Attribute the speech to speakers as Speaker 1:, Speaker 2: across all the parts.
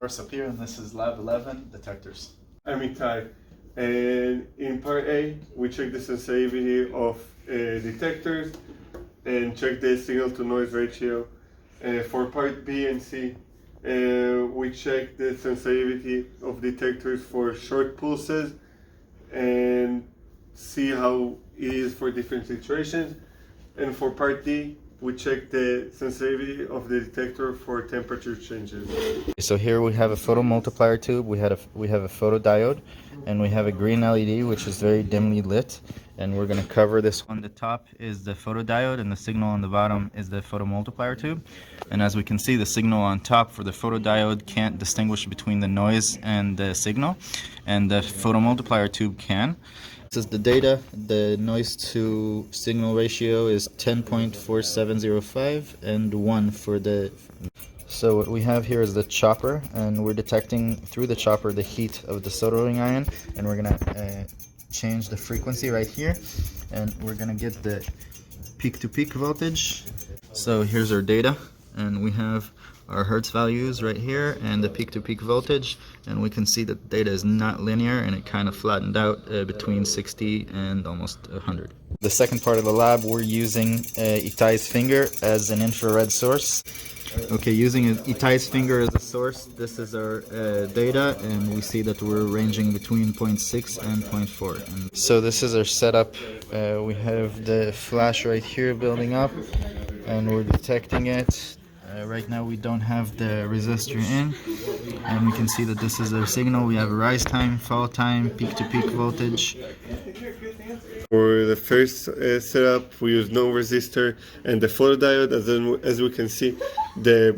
Speaker 1: Sapir, and this is Lab11 Detectors.
Speaker 2: I'm Itay, and in part A we check the sensitivity of detectors and check the signal to noise ratio. For part B and C we check the sensitivity of detectors for short pulses and see how it is for different situations. And for part D we check the sensitivity of the detector for temperature changes.
Speaker 3: So here we have a photomultiplier tube, we have a photodiode, and we have a green LED which is very dimly lit, and we're going to cover this. On the top is the photodiode and the signal on the bottom is the photomultiplier tube. And as we can see, the signal on top for the photodiode can't distinguish between the noise and the signal, and the photomultiplier tube can. This is the data. The noise to signal ratio is 10.4705 and 1 for the... So what we have here is the chopper, and we're detecting through the chopper the heat of the soldering iron, and we're gonna change the frequency right here, and we're gonna get the peak-to-peak voltage. So here's our data, and we have our hertz values right here and the peak-to-peak voltage, and we can see that the data is not linear and it kind of flattened out between 60 and almost 100. The second part of the lab, we're using Itay's finger as an infrared source. Okay, using Itay's finger as a source, this is our data, and we see that we're ranging between 0.6 and 0.4. And so this is our setup. We have the flash right here building up, and we're detecting it. Right now we don't have the resistor in, and we can see that this is our signal. We have a rise time, fall time, peak-to-peak voltage.
Speaker 2: For the first setup we use no resistor and the photodiode. As we can see, the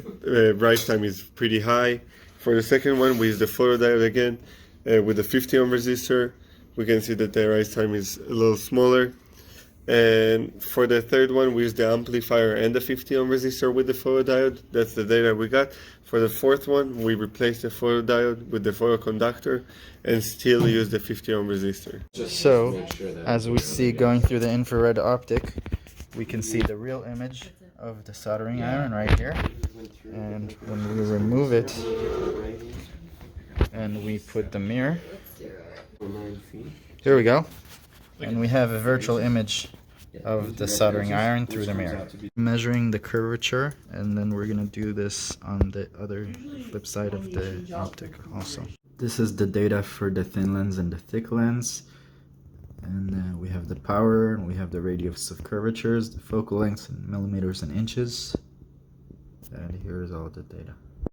Speaker 2: rise time is pretty high. For the second one we use the photodiode again with the 50 ohm resistor. We can see that the rise time is a little smaller. And for the third one we use the amplifier and the 50 ohm resistor with the photodiode. That's the data we got. For the fourth one we replaced the photodiode with the photoconductor and still use the 50 ohm resistor.
Speaker 3: So as we see going through the infrared optic, we can see the real image of the soldering iron right here, and when we remove it and we put the mirror, here we go, and we have a virtual image of the soldering iron through the mirror. Measuring the curvature, and then we're gonna do this on the other flip side of the optic also. This is the data for the thin lens and the thick lens, and we have the power, and we have the radius of curvatures, the focal lengths in millimeters and inches, and here's all the data.